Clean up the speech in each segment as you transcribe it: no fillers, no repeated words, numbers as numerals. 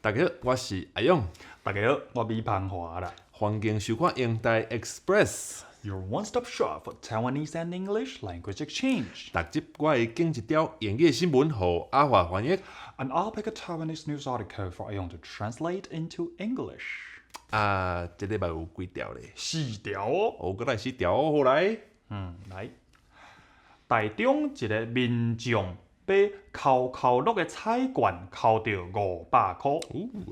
大家好，我是阿勇。大家好，我米芳华啦。欢迎收看英台Express， Your one-stop shop for Taiwanese and English language exchange。逐集我会拣一条英语新闻，予阿华翻译。And I'll pick a Taiwanese news article for Ayong to translate into English。这礼拜有几条咧4条哦。哦，过来4条哦，好来。来。台中一个民众被扣落的菜罐扣到500块。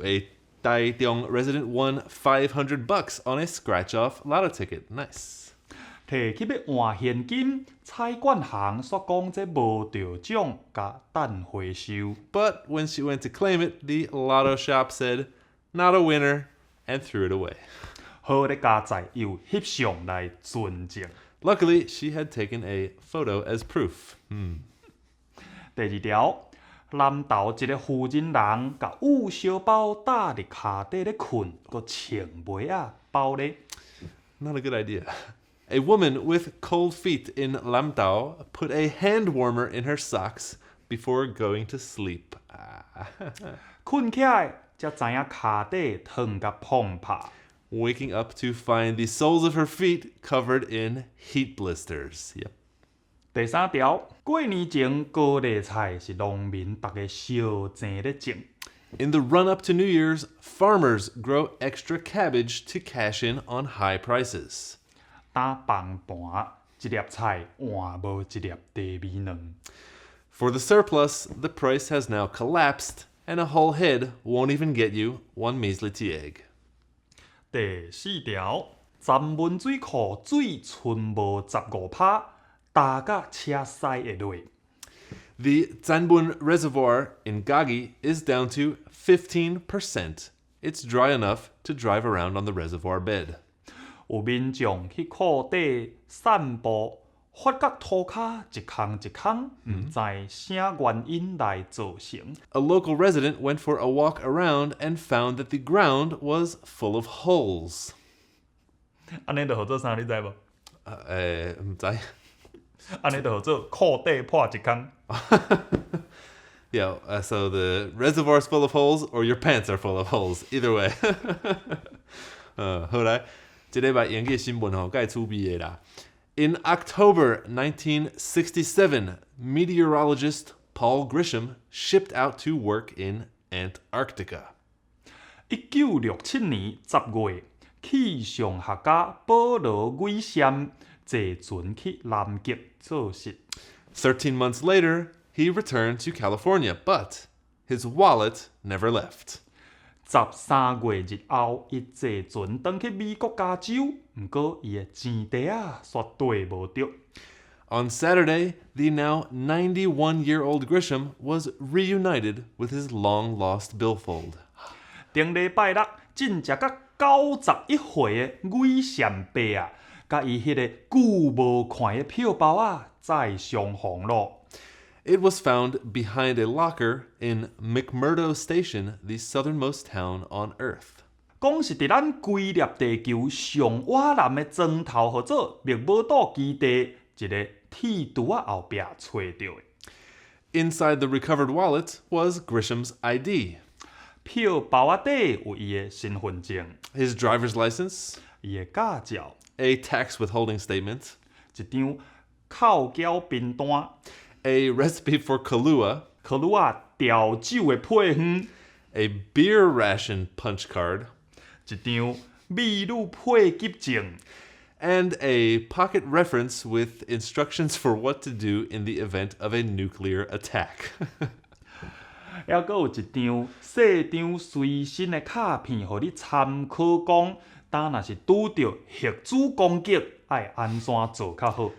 A台中 resident won $500 on a scratch-off lotto ticket. Nice. 摕去要换现金，菜馆行说讲这无得奖，甲等回收。But when she went to claim it, the lotto shop said, "Not a winner," and threw it away. 好咧，加载又翕相来存证。Luckily, she had taken a photo as proof. 第2条，南投一个富人人甲有小包搭伫骹底咧困，佮穿袜仔包咧。Not a good idea. A woman with cold feet in Lam-tao put a hand warmer in her socks before going to sleep. 困起来，才知影骹底烫甲碰拍。Waking up to find the soles of her feet covered in heat blisters. Yep. 第3条，过年前高丽菜是农民大家烧钱咧种。In the run-up to New Year's, farmers grow extra cabbage to cash in on high prices. 打饭盘，一粒菜换无一粒地味卵。For the surplus, the price has now collapsed, and a whole head won't even get you one measly tea egg. 第4条，湛文水库水剩无15%，大甲车驶会落。The Tsanbun Reservoir in Tâi-gí is down to 15%. It's dry enough to drive around on the reservoir bed. 有民众去库底散步，发觉涂骹一空一空，唔知啥原因来造成。A local resident went for a walk around and found that the ground was full of holes. 安尼就号做啥？你知无？唔知。安尼就号做库底破一空。Yeah, so the reservoir's full of holes, or your pants are full of holes. Either way. 好来，这礼拜英语新闻吼，介趣味的啦。In October 1967, meteorologist Paul Grisham shipped out to work in Antarctica. 1967年10月，气象学家保罗·韦sam坐船去南极做实。13 months later, he returned to California, but his wallet never left. 13月日后，伊坐船返去美国加州，毋过伊的钱袋煞缀无着。On Saturday, the now 91-year-old Grisham was reunited with his long-lost billfold. 顶礼拜六，真正甲91岁的韦sam伯甲伊迄个久无看的票包再相逢咯。It was found behind a locker in McMurdo Station, the southernmost town on Earth. 讲是伫咱规粒地球上瓦南的砖头，或者密姆岛基地一个铁柱后壁找到的。Inside the recovered wallet was Grisham's ID, 票包底有伊的身份证、 his driver's license, 伊的驾照、 a tax withholding statement, 一张扣缴凭单、 a recipe for Kahlua, 可鲁调酒的配方、 a beer ration punch card, 一张美女配给证。and a pocket reference with instructions for what to do in the event of a nuclear attack. 还佫有一张细张随身的卡片，互你参考讲，当若是拄着核子攻击，爱安怎做较好。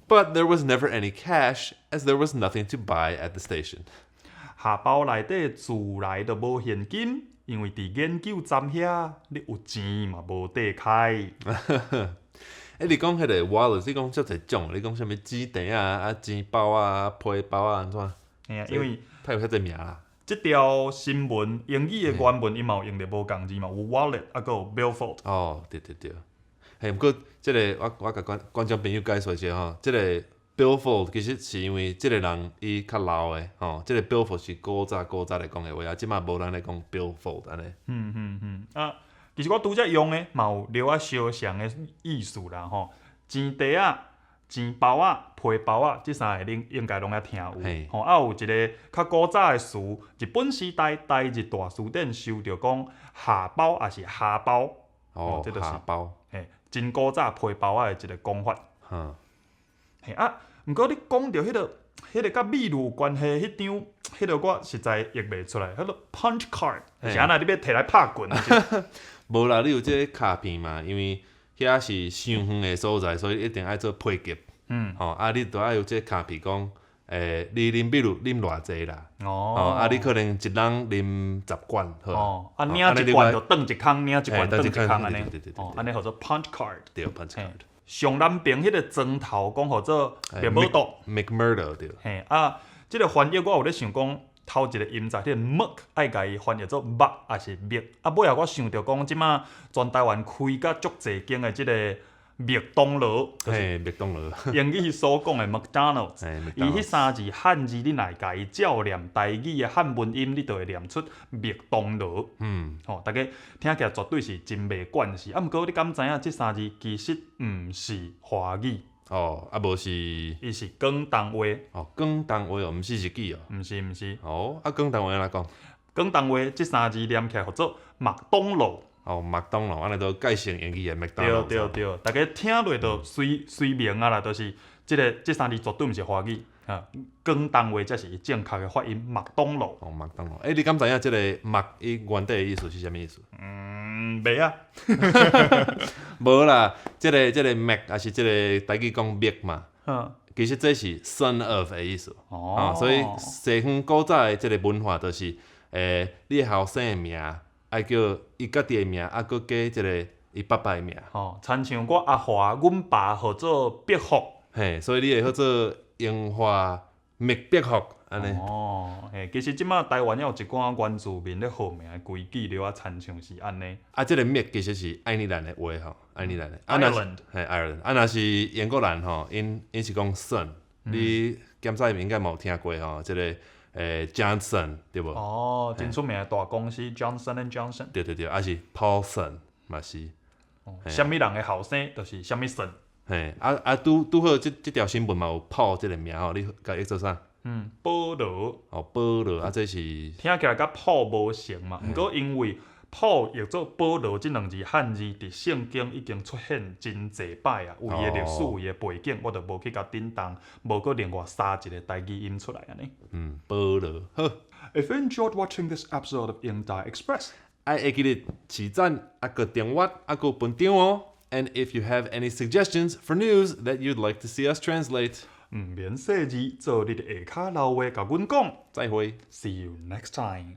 But there was never any cash, as there was nothing to buy at the station. 下包内底自来就无现金，因为伫研究站遐，你有钱嘛无地开。你讲迄个 wallet， 你讲足侪种，你讲啥物纸袋钱包皮包安怎？嘿啊，因为太有遐侪名啦。即条新闻英语的原文伊嘛有用着无共字嘛，有 wallet， 佫有 billfold。哦，对。嘿，毋过即个我甲观众朋友介绍一下吼，即个 billfold 其實是因為即個人伊較老誒，吼，即個 billfold 是古早來講誒話，啊，即馬無人咧講 billfold 安尼。啊，其實我拄則用誒，嘛有了啊相像誒意思啦吼。錢袋啊、錢包啊、皮包啊，即三個恁應該攏愛聽有。吼，啊有一個較古早誒詞，日本時代台日大詞典收着講下包還是下包。哦，下包。嘿，真古早皮包啊誒一個講法。嘿啊，毋過你講到迄個甲美女有關係，迄張，迄個我實在譯袂出來。迄個 punch card 是安那？你要摕來拍棍？無啦，你有即個卡片嘛？因為遐是傷遠誒所在，所以一定愛做配給。吼，啊，你著愛有即個卡片講，你啉比如啉偌濟啦。啊，你可能一人啉10罐，好。啊，領一罐就轉一空，領一罐轉一空安尼。安尼叫做 punch card。對 ，punch card。上南邊迄個磚頭講叫做滅母毒 ，McMurdo 對。嘿啊，即個翻譯我有咧想講頭一個音節，迄個 muk 愛甲伊翻譯做目還是滅。啊，尾後我想着講，即馬全台灣開甲足濟間誒即個麥當勞，嘿，麥當勞。英語所講誒 McDonald's，伊迄三字漢字你來甲伊照念台語誒漢文音，你就會念出麥當勞。吼，大家聽起來絕對是真袂慣勢。啊，毋過你敢知影即三字其實毋是華語。哦，啊無是，伊是廣東話。哦，廣東話哦，毋是日語哦。毋是。哦，啊廣東話安怎講？廣東話即三字念起來叫做麥當勞。哦，麥當勞，安尼都改成英語誒麥當勞。對，大家聽落就隨明啊啦，就是即三字絕對毋是華語啊。廣東話才是正確誒發音，麥當勞。哦，麥當勞。你敢知影即個麥伊原底誒意思是啥物意思？袂啊。無啦，即個麥也是即個台語講麥嘛。其實這是 son of 誒意思。所以西方古早誒即個文化就是，你後生誒名。愛叫伊家己誒名，啊，佮加即個伊爸爸誒名。親像我阿華，阮爸號做伯福。嘿，所以你會叫做英華麥伯福安尼。其實即馬台灣也有一寡原住民咧號名誒規矩了啊，親像是安尼。啊，即個麥其實是愛爾蘭誒話吼，愛爾蘭誒。Ireland。嘿，Ireland。啊，若是英國人吼，因是講 son，你檢查應該冇聽過吼，即個。Johnson 對無？真出名誒大公司 Johnson & Johnson。對，啊是 Paulson 嘛是。啥物人誒後生，就是啥物son。嘿，拄好即條新聞嘛有 Paul 即個名吼，你甲譯做啥？保羅。保羅，啊這是聽起來甲保無像嘛，毋過因為保譯做保羅即兩字漢字佇聖經已經出現真濟擺啊，有伊誒歷史，有伊誒背景，我就無去甲叮當，無閣另外殺一個台語音出來安尼。保羅好。If you enjoyed watching this episode of 英台Express， 愛會記得起讚，啊個訂閱，啊個分享哦。And if you have any suggestions for news that you'd like to see us translate， 毋免細字，做你的下骹留話甲阮講。再會 ，See you next time。